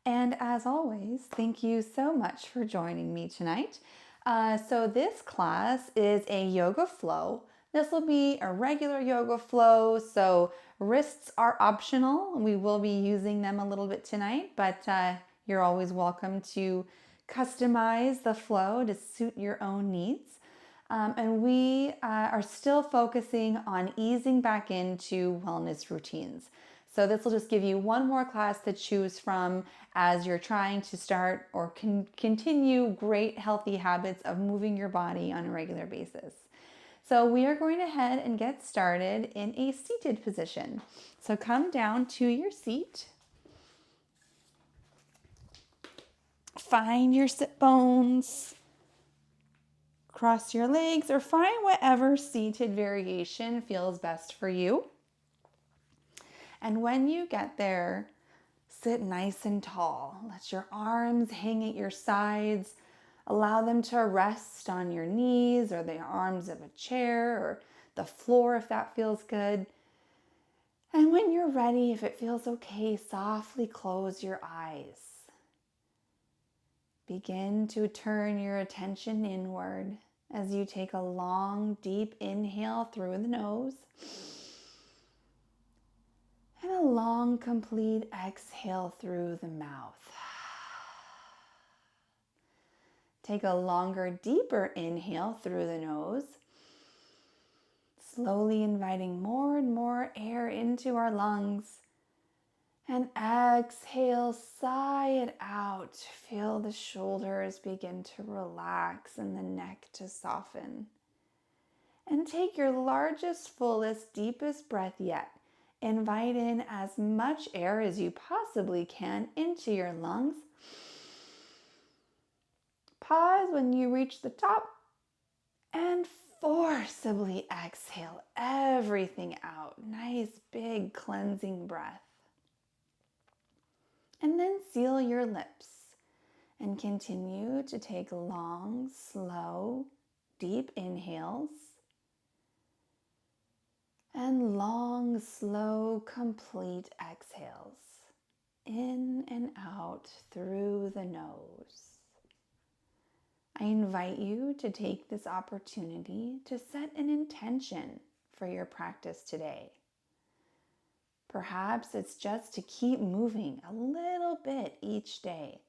And as always, thank you so much for joining me tonight. So this class is a yoga flow. This will be a regular yoga flow, so wrists are optional. We will be using them a little bit tonight, but you're always welcome to customize the flow to suit your own needs. And we are still focusing on easing back into wellness routines. So this will just give you one more class to choose from as you're trying to start or continue great healthy habits of moving your body on a regular basis. So we are going to head and get started in a seated position. So come down to your seat. Find your sit bones. Cross your legs or find whatever seated variation feels best for you. And when you get there, sit nice and tall. Let your arms hang at your sides. Allow them to rest on your knees or the arms of a chair or the floor if that feels good. And when you're ready, if it feels okay, softly close your eyes. Begin to turn your attention inward as you take a long, deep inhale through the nose and a long, complete exhale through the mouth. Take a longer, deeper inhale through the nose, slowly inviting more and more air into our lungs. And exhale, sigh it out. Feel the shoulders begin to relax and the neck to soften. And take your largest, fullest, deepest breath yet. Invite in as much air as you possibly can into your lungs. Pause when you reach the top and forcibly exhale everything out. Nice, big, cleansing breath. And then seal your lips and continue to take long, slow, deep inhales and long, slow, complete exhales in and out through the nose. I invite you to take this opportunity to set an intention for your practice today. Perhaps it's just to keep moving a little bit each day.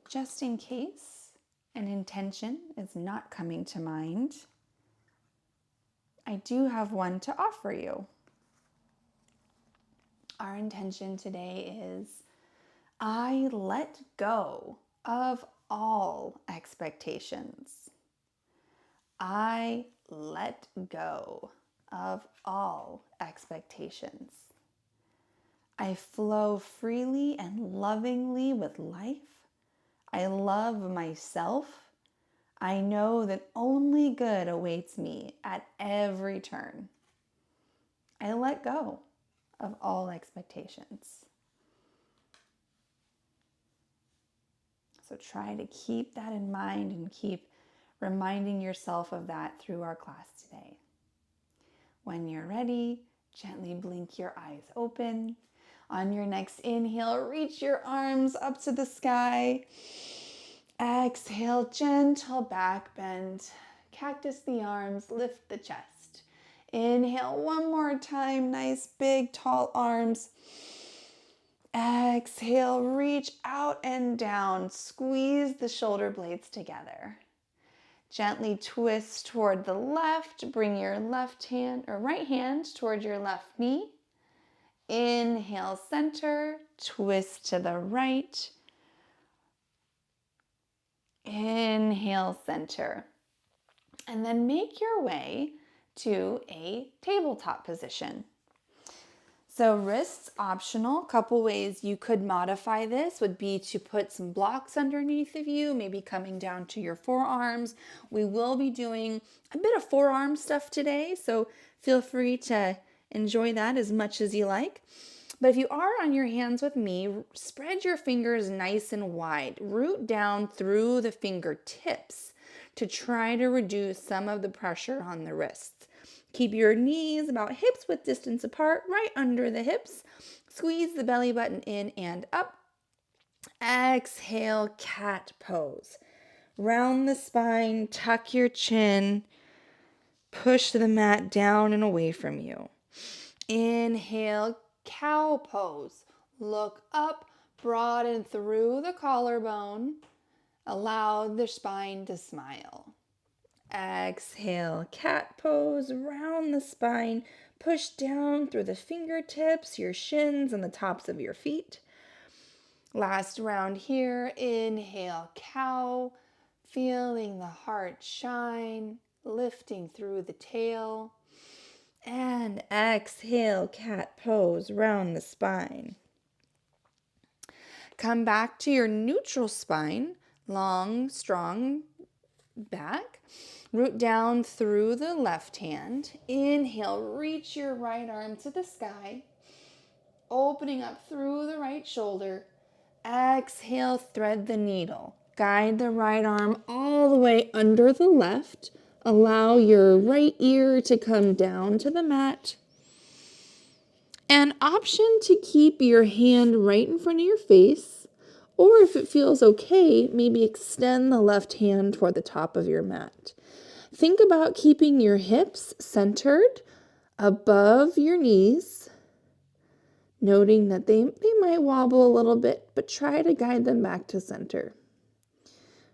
Just in case an intention is not coming to mind, I do have one to offer you. Our intention today is, I let go of all expectations. I let go of all expectations. I flow freely and lovingly with life. I love myself. I know that only good awaits me at every turn. I let go of all expectations. So try to keep that in mind and keep reminding yourself of that through our class today. When you're ready, gently blink your eyes open. On your next inhale, reach your arms up to the sky. Exhale, gentle back bend. Cactus the arms, lift the chest. Inhale one more time, nice big tall arms. Exhale, reach out and down. Squeeze the shoulder blades together. Gently twist toward the left. Bring your left hand or right hand toward your left knee. Inhale, center. Twist to the right. Inhale, center. And then make your way to a tabletop position. So wrists optional. Couple ways you could modify this would be to put some blocks underneath of you, maybe coming down to your forearms. We will be doing a bit of forearm stuff today, so feel free to enjoy that as much as you like. But if you are on your hands with me, spread your fingers nice and wide. Root down through the fingertips to try to reduce some of the pressure on the wrists. Keep your knees about hips width distance apart, right under the hips. Squeeze the belly button in and up. Exhale, cat pose. Round the spine, tuck your chin, push the mat down and away from you. Inhale, cow pose. Look up, broaden through the collarbone. Allow the spine to smile. Exhale, cat pose, round the spine. Push down through the fingertips, your shins, and the tops of your feet. Last round here. Inhale, cow. Feeling the heart shine, lifting through the tail. And exhale, cat pose, round the spine. Come back to your neutral spine, long, strong back. Root down through the left hand. Inhale, reach your right arm to the sky, opening up through the right shoulder. Exhale, thread the needle. Guide the right arm all the way under the left. Allow your right ear to come down to the mat. An option to keep your hand right in front of your face, or if it feels okay, maybe extend the left hand toward the top of your mat. Think about keeping your hips centered above your knees, noting that they might wobble a little bit, but try to guide them back to center.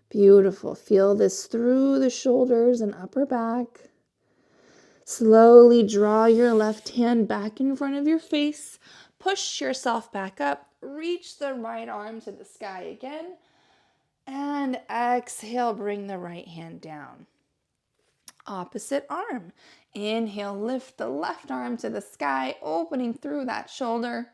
Beautiful. Feel this through the shoulders and upper back. Slowly draw your left hand back in front of your face. Push yourself back up. Reach the right arm to the sky again. And exhale, bring the right hand down. Opposite arm. Inhale, lift the left arm to the sky, opening through that shoulder.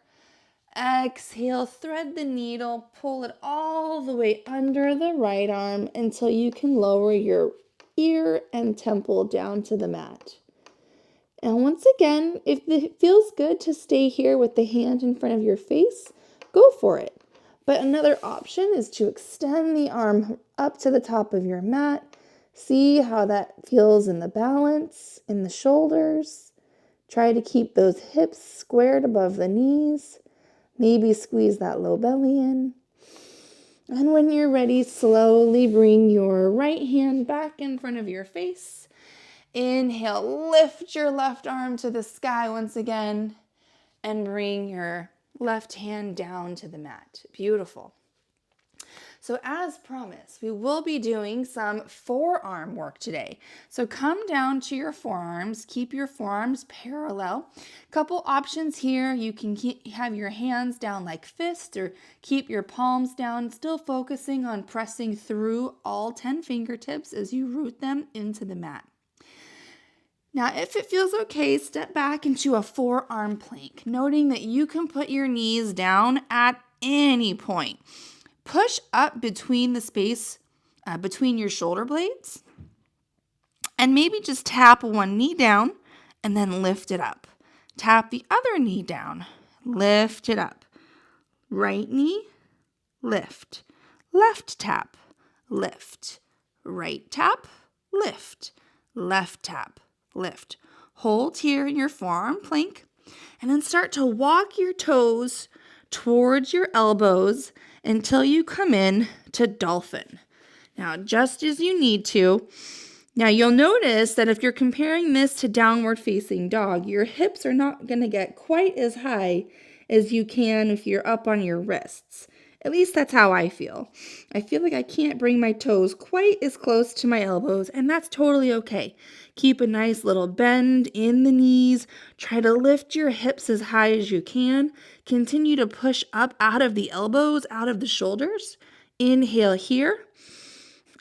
Exhale, thread the needle, pull it all the way under the right arm until you can lower your ear and temple down to the mat. And once again, if it feels good to stay here with the hand in front of your face, go for it. But another option is to extend the arm up to the top of your mat. See how that feels in the balance, in the shoulders. Try to keep those hips squared above the knees. Maybe squeeze that low belly in. And when you're ready, slowly bring your right hand back in front of your face. Inhale, lift your left arm to the sky once again, and bring your left hand down to the mat. Beautiful. So as promised, we will be doing some forearm work today. So come down to your forearms, keep your forearms parallel. Couple options here. You can have your hands down like fists or keep your palms down, still focusing on pressing through all 10 fingertips as you root them into the mat. Now, if it feels okay, step back into a forearm plank, noting that you can put your knees down at any point. Push up between the space between your shoulder blades and maybe just tap one knee down and then lift it up. Tap the other knee down, lift it up. Right knee, lift. Left tap, lift. Right tap, lift. Left tap, lift. Hold here in your forearm plank and then start to walk your toes towards your elbows until you come in to dolphin. Now, just as you need to. Now, you'll notice that if you're comparing this to downward facing dog, your hips are not going to get quite as high as you can if you're up on your wrists. At least that's how I feel. I feel like I can't bring my toes quite as close to my elbows, and that's totally okay. Keep a nice little bend in the knees. Try to lift your hips as high as you can. Continue to push up out of the elbows, out of the shoulders. Inhale here.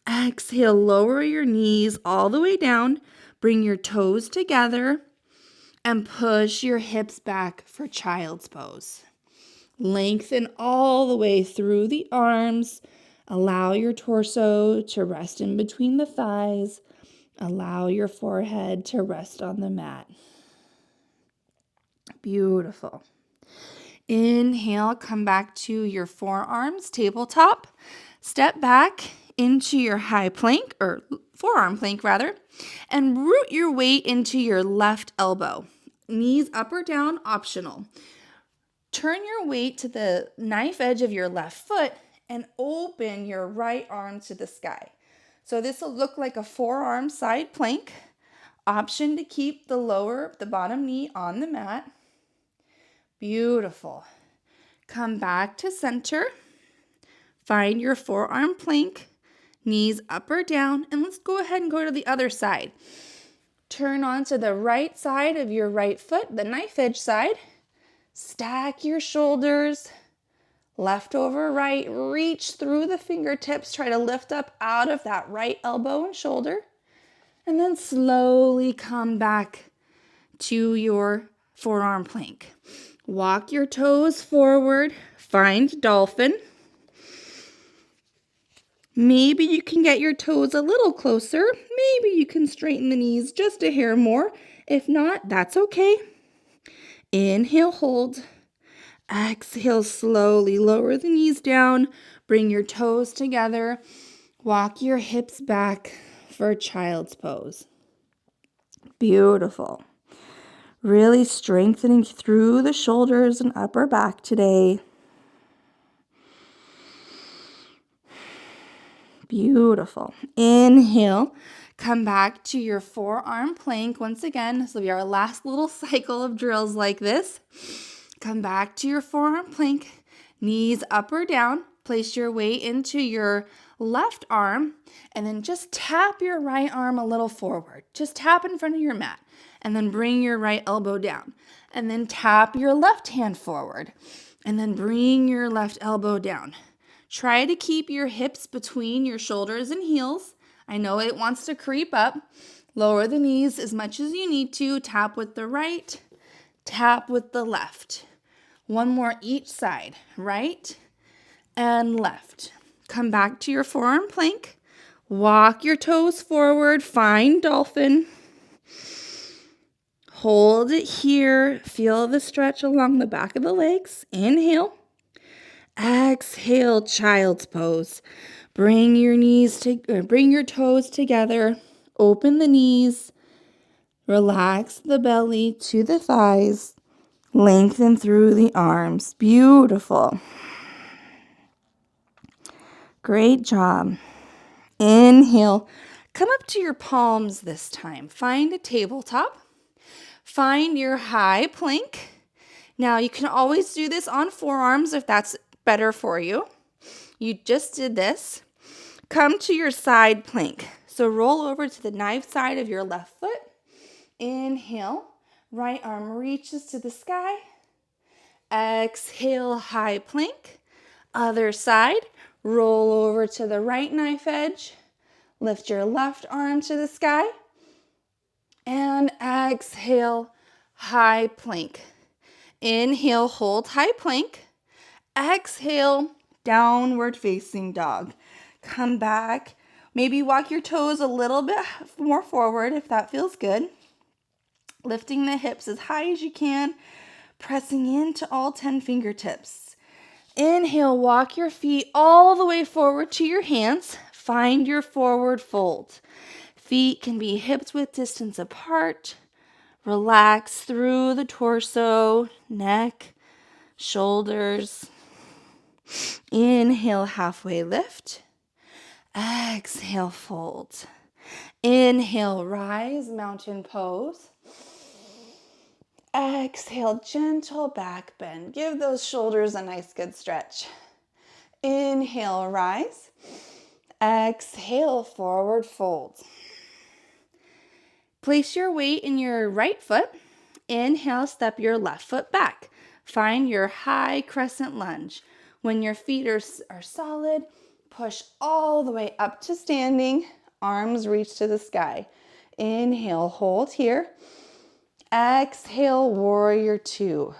Exhale, lower your knees all the way down. Bring your toes together and push your hips back for child's pose. Lengthen all the way through the arms. Allow your torso to rest in between the thighs. Allow your forehead to rest on the mat. Beautiful. Inhale, come back to your forearms, tabletop. Step back into your high plank, or forearm plank rather, and root your weight into your left elbow. Knees up or down, optional. Turn your weight to the knife edge of your left foot and open your right arm to the sky. So this will look like a forearm side plank. Option to keep the bottom knee on the mat. Beautiful. Come back to center. Find your forearm plank, knees up or down, and let's go ahead and go to the other side. Turn onto the right side of your right foot, the knife edge side. Stack your shoulders, left over right, reach through the fingertips, try to lift up out of that right elbow and shoulder, and then slowly come back to your forearm plank. Walk your toes forward, find dolphin. Maybe you can get your toes a little closer. Maybe you can straighten the knees just a hair more. If not, that's okay. Inhale, hold. Exhale, slowly lower the knees down. Bring your toes together. Walk your hips back for child's pose. Beautiful. Really strengthening through the shoulders and upper back today. Beautiful. Inhale. Come back to your forearm plank. Once again, this will be our last little cycle of drills like this. Come back to your forearm plank. Knees up or down. Place your weight into your left arm and then just tap your right arm a little forward. Just tap in front of your mat and then bring your right elbow down. And then tap your left hand forward and then bring your left elbow down. Try to keep your hips between your shoulders and heels. I know it wants to creep up. Lower the knees as much as you need to. Tap with the right, tap with the left. One more each side, right and left. Come back to your forearm plank. Walk your toes forward, find dolphin. Hold it here. Feel the stretch along the back of the legs. Inhale. Exhale, child's pose. Bring your toes together. Open the knees. Relax the belly to the thighs. Lengthen through the arms. Beautiful. Great job. Inhale. Come up to your palms this time. Find a tabletop. Find your high plank. Now you can always do this on forearms if that's better for you. You just did this. Come to your side plank. So roll over to the knife side of your left foot. Inhale. Right arm reaches to the sky. Exhale, high plank. Other side. Roll over to the right knife edge. Lift your left arm to the sky. And exhale, high plank. Inhale, hold high plank. Exhale, downward facing dog. Come back. Maybe walk your toes a little bit more forward if that feels good. Lifting the hips as high as you can. Pressing into all 10 fingertips. Inhale, walk your feet all the way forward to your hands. Find your forward fold. Feet can be hips width distance apart. Relax through the torso, neck, shoulders. Inhale, halfway lift. Exhale, fold. Inhale, rise, mountain pose. Exhale, gentle back bend. Give those shoulders a nice good stretch. Inhale, rise. Exhale, forward fold. Place your weight in your right foot. Inhale, step your left foot back. Find your high crescent lunge. When your feet are solid, push all the way up to standing. Arms reach to the sky. Inhale, hold here. Exhale, warrior two.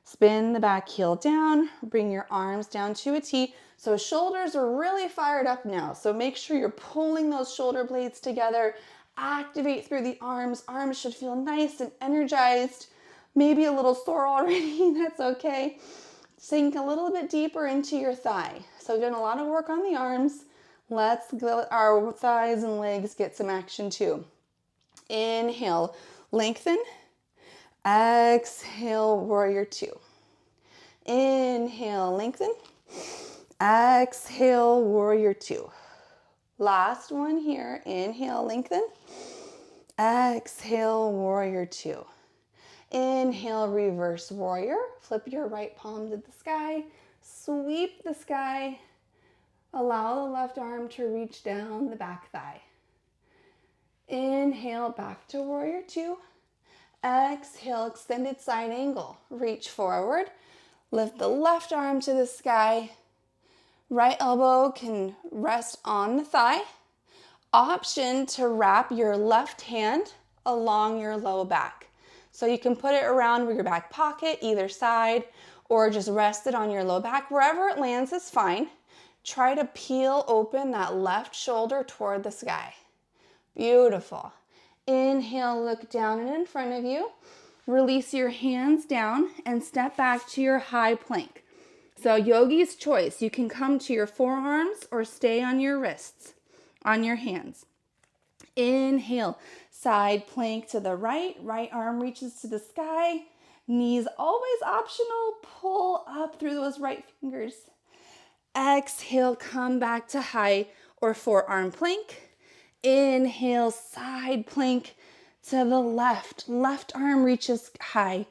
Spin the back heel down. Bring your arms down to a T. So shoulders are really fired up now. So make sure you're pulling those shoulder blades together. Activate through the arms. Arms should feel nice and energized. Maybe a little sore already. That's okay. Sink a little bit deeper into your thigh. So we've done a lot of work on the arms. Let's let our thighs and legs get some action too. Inhale, lengthen. Exhale, warrior two. Inhale, lengthen. Exhale, warrior two. Last one here. Inhale, lengthen. Exhale, warrior two. Inhale, reverse warrior. Flip your right palm to the sky. Sweep the sky. Allow the left arm to reach down the back thigh. Inhale, back to warrior two. Exhale, extended side angle. Reach forward. Lift the left arm to the sky. Right elbow can rest on the thigh. Option to wrap your left hand along your low back. So you can put it around your back pocket, either side, or just rest it on your low back. Wherever it lands is fine. Try to peel open that left shoulder toward the sky. Beautiful. Inhale, look down and in front of you. Release your hands down and step back to your high plank. So yogi's choice. You can come to your forearms or stay on your wrists, on your hands. Inhale, side plank to the right. Right arm reaches to the sky. Knees always optional. Pull up through those right fingers. Exhale, come back to high or forearm plank. Inhale, side plank to the left. Left arm reaches high.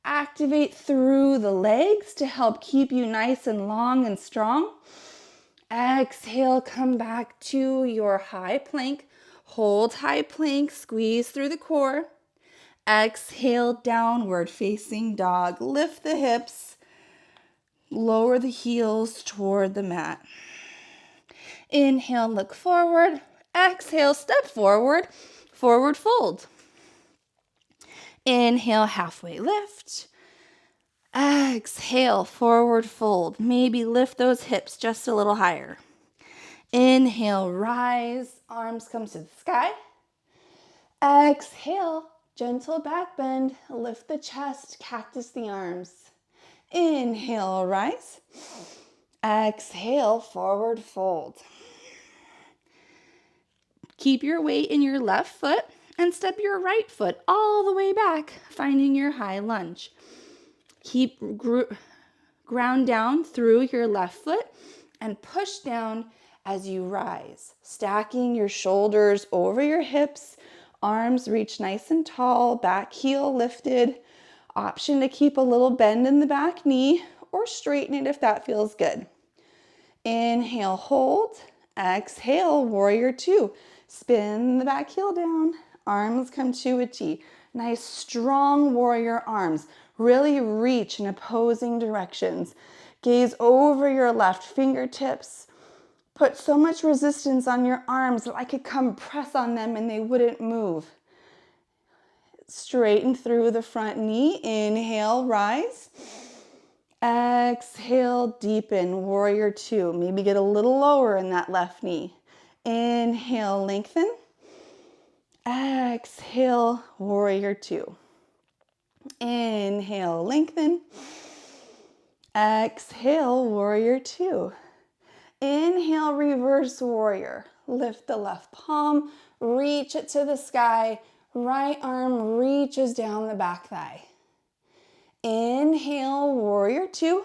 Activate through the legs to help keep you nice and long and strong. Exhale, come back to your high plank. Hold high plank, squeeze through the core. Exhale, downward facing dog. Lift the hips. Lower the heels toward the mat. Inhale, look forward. Exhale, step forward. Forward fold. Inhale, halfway lift. Exhale, forward fold. Maybe lift those hips just a little higher. Inhale, rise. Arms come to the sky. Exhale, gentle back bend. Lift the chest, cactus the arms. Inhale, rise. Exhale, forward fold. Keep your weight in your left foot and step your right foot all the way back, finding your high lunge. Keep ground down through your left foot and push down as you rise, stacking your shoulders over your hips, arms reach nice and tall, back heel lifted. Option to keep a little bend in the back knee or straighten it if that feels good. Inhale, hold. Exhale, warrior two. Spin the back heel down. Arms come to a T. Nice strong warrior arms. Really reach in opposing directions. Gaze over your left fingertips. Put so much resistance on your arms that I could come press on them and they wouldn't move. Straighten through the front knee. Inhale, rise. Exhale, deepen, warrior two. Maybe get a little lower in that left knee. Inhale, lengthen. Exhale, warrior two. Inhale, lengthen. Exhale, warrior two. Inhale, reverse warrior. Lift the left palm, reach it to the sky. Right arm reaches down the back thigh. Inhale, warrior two.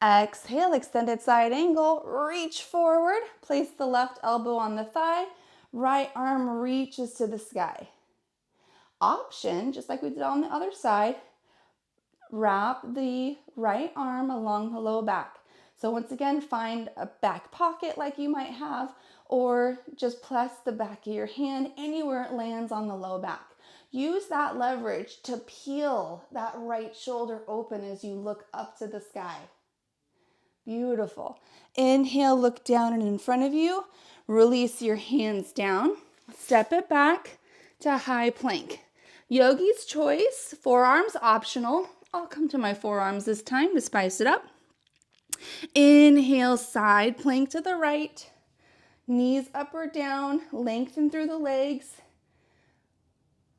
Exhale, extended side angle. Reach forward. Place the left elbow on the thigh. Right arm reaches to the sky. Option, just like we did on the other side, wrap the right arm along the low back. So once again, find a back pocket like you might have, or just press the back of your hand anywhere it lands on the low back. Use that leverage to peel that right shoulder open as you look up to the sky. Beautiful. Inhale, look down and in front of you. Release your hands down. Step it back to high plank. Yogi's choice, forearms optional. I'll come to my forearms this time to spice it up. Inhale, side plank to the right. Knees up or down, lengthen through the legs.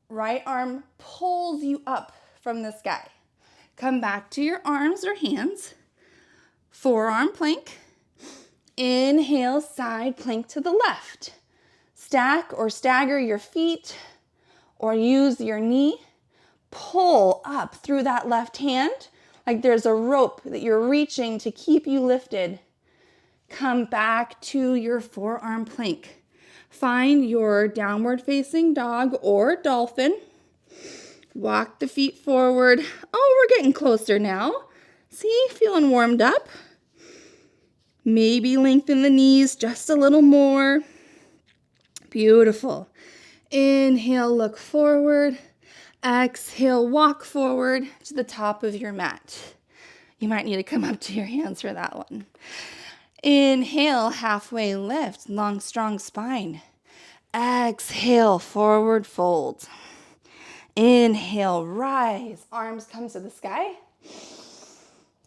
Right arm pulls you up from the sky. Come back to your arms or hands. Forearm plank. Inhale, side plank to the left. Stack or stagger your feet or use your knee. Pull up through that left hand like there's a rope that you're reaching to keep you lifted. Come back to your forearm plank. Find your downward facing dog or dolphin. Walk the feet forward. Oh, we're getting closer now. See, feeling warmed up. Maybe lengthen the knees just a little more. Beautiful. Inhale, look forward. Exhale, walk forward to the top of your mat. You might need to come up to your hands for that one. Inhale, halfway lift, long, strong spine. Exhale, forward fold. Inhale, rise, arms come to the sky.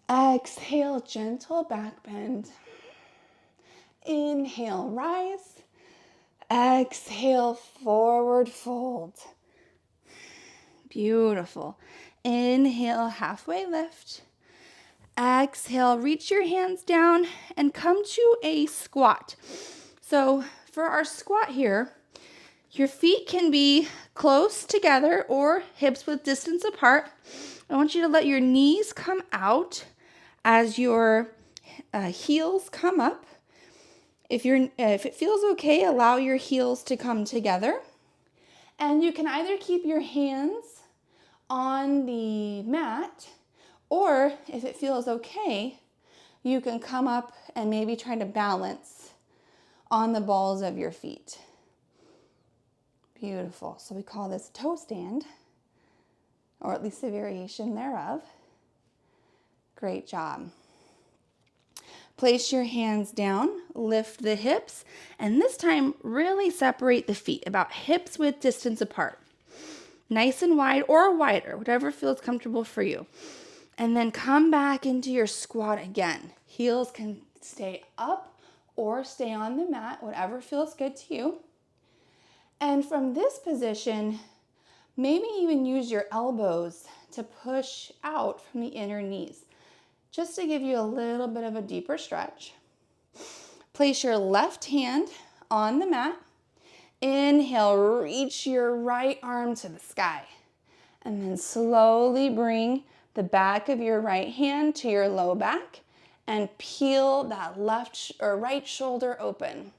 Exhale, gentle back bend. Inhale, rise. Exhale, forward fold. Beautiful. Inhale, halfway lift. Exhale, reach your hands down and come to a squat. So for our squat here, your feet can be close together or hips width distance apart. I want you to let your knees come out as your heels come up. If it feels okay, allow your heels to come together. And you can either keep your hands on the mat, or if it feels okay, you can come up and maybe try to balance on the balls of your feet. Beautiful. So we call this toe stand, or at least a variation thereof. Great job. Place your hands down, lift the hips, and this time really separate the feet, about hips width distance apart. Nice and wide or wider, whatever feels comfortable for you. And then come back into your squat again. Heels can stay up or stay on the mat, whatever feels good to you. And from this position, maybe even use your elbows to push out from the inner knees, just to give you a little bit of a deeper stretch. Place your left hand on the mat. Inhale, reach your right arm to the sky. And then slowly bring the back of your right hand to your low back and peel that left or right shoulder open.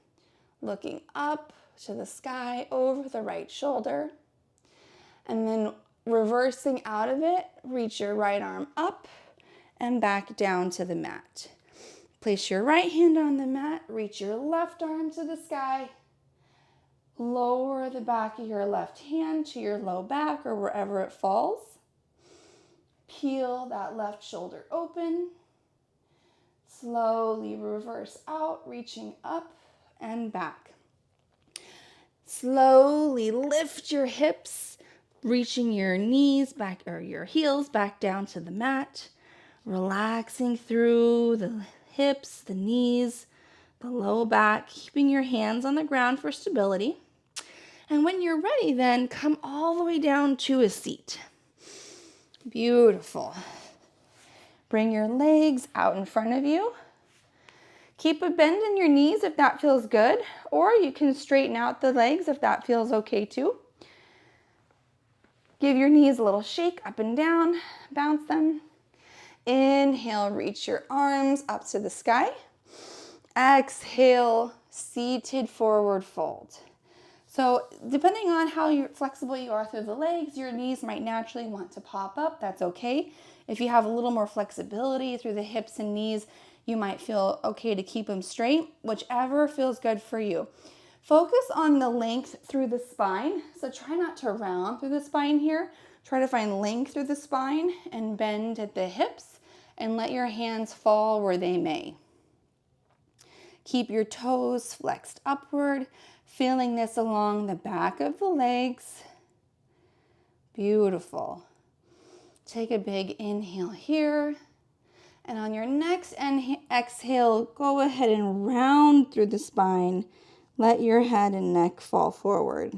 Looking up to the sky over the right shoulder. And then reversing out of it, reach your right arm up and back down to the mat. Place your right hand on the mat, reach your left arm to the sky. Lower the back of your left hand to your low back or wherever it falls. Peel that left shoulder open. Slowly reverse out, reaching up and back. Slowly lift your hips, reaching your knees back or your heels back down to the mat. Relaxing through the hips, the knees, the low back, keeping your hands on the ground for stability. And when you're ready, then come all the way down to a seat. Beautiful. Bring your legs out in front of you. Keep a bend in your knees if that feels good, or you can straighten out the legs if that feels okay too. Give your knees a little shake up and down, bounce them. Inhale, reach your arms up to the sky. Exhale, seated forward fold. So depending on how flexible you are through the legs, your knees might naturally want to pop up. That's okay. If you have a little more flexibility through the hips and knees, you might feel okay to keep them straight, whichever feels good for you. Focus on the length through the spine. So try not to round through the spine here. Try to find length through the spine and bend at the hips and let your hands fall where they may. Keep your toes flexed upward, feeling this along the back of the legs. Beautiful. Take a big inhale here. And on your next exhale, go ahead and round through the spine. Let your head and neck fall forward.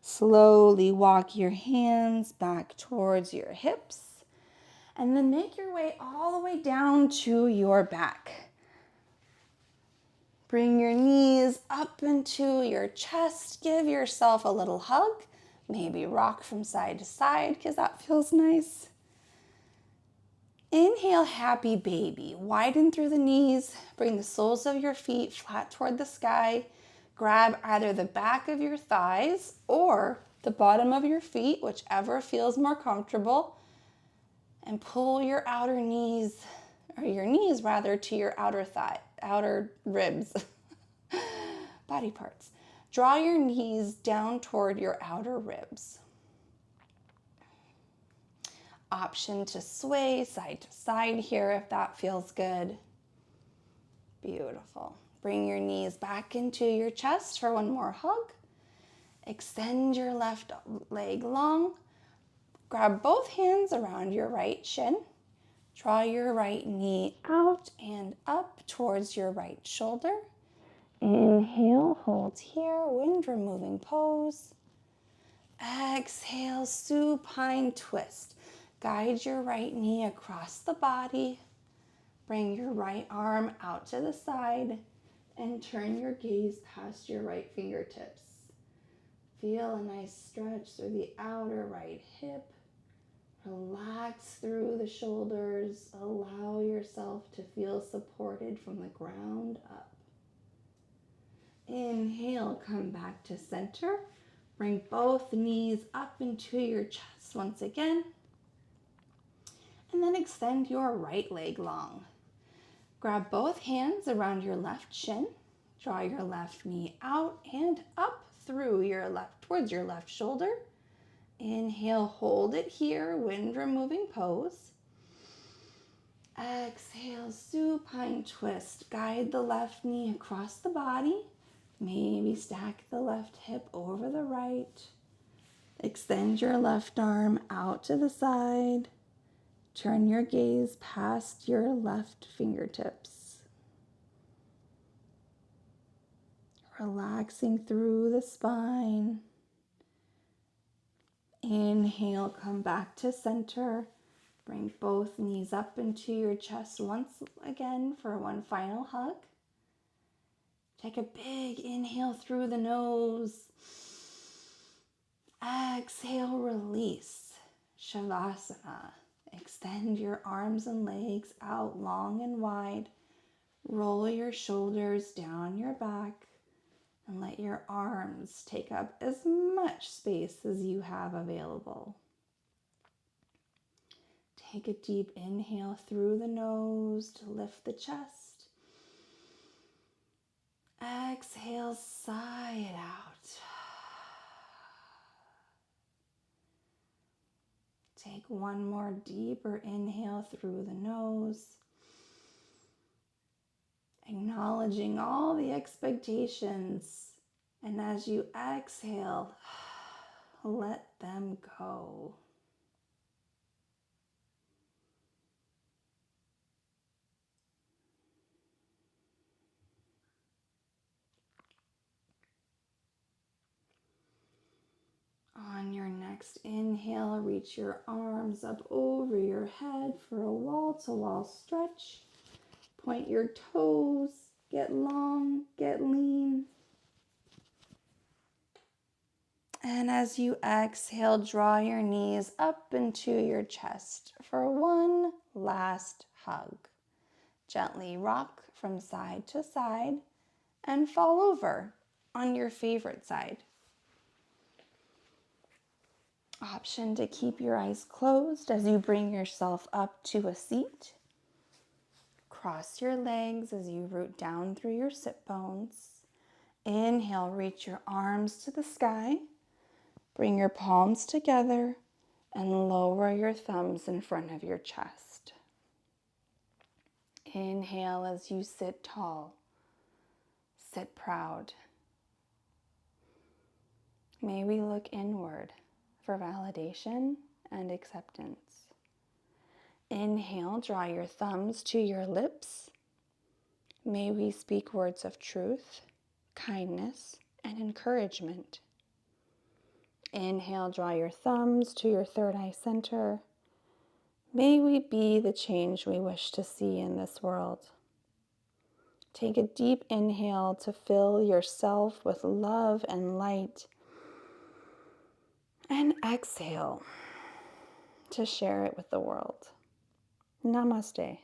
Slowly walk your hands back towards your hips. And then make your way all the way down to your back. Bring your knees up into your chest. Give yourself a little hug. Maybe rock from side to side because that feels nice. Inhale, happy baby. Widen through the knees. Bring the soles of your feet flat toward the sky. Grab either the back of your thighs or the bottom of your feet, whichever feels more comfortable. And pull your outer knees, or your knees rather, to your outer ribs, body parts. Draw your knees down toward your outer ribs. Option to sway side to side here if that feels good. Beautiful. Bring your knees back into your chest for one more hug. Extend your left leg long. Grab both hands around your right shin. Draw your right knee out and up towards your right shoulder. Inhale, hold here, wind removing pose. Exhale, supine twist. Guide your right knee across the body. Bring your right arm out to the side and turn your gaze past your right fingertips. Feel a nice stretch through the outer right hip. Relax through the shoulders. Allow yourself to feel supported from the ground up. Inhale, come back to center. Bring both knees up into your chest once again. And then extend your right leg long. Grab both hands around your left shin. Draw your left knee out and up through your left, towards your left shoulder. Inhale, hold it here, wind removing pose. Exhale, supine twist. Guide the left knee across the body. Maybe stack the left hip over the right. Extend your left arm out to the side. Turn your gaze past your left fingertips. Relaxing through the spine. Inhale, come back to center. Bring both knees up into your chest once again for one final hug. Take a big inhale through the nose. Exhale, release. Shavasana. Extend your arms and legs out long and wide. Roll your shoulders down your back and let your arms take up as much space as you have available. Take a deep inhale through the nose to lift the chest. Exhale, sigh it out. Take one more deeper inhale through the nose. Acknowledging all the expectations. And as you exhale, let them go. On your next inhale, reach your arms up over your head for a wall-to-wall stretch. Point your toes, get long, get lean. And as you exhale, draw your knees up into your chest for one last hug. Gently rock from side to side and fall over on your favorite side. Option to keep your eyes closed as you bring yourself up to a seat. Cross your legs as you root down through your sit bones. Inhale, reach your arms to the sky. Bring your palms together and lower your thumbs in front of your chest. Inhale as you sit tall. Sit proud. May we look inward for validation and acceptance. Inhale, draw your thumbs to your lips. May we speak words of truth, kindness, and encouragement. Inhale, draw your thumbs to your third eye center. May we be the change we wish to see in this world. Take a deep inhale to fill yourself with love and light. And exhale to share it with the world. Namaste.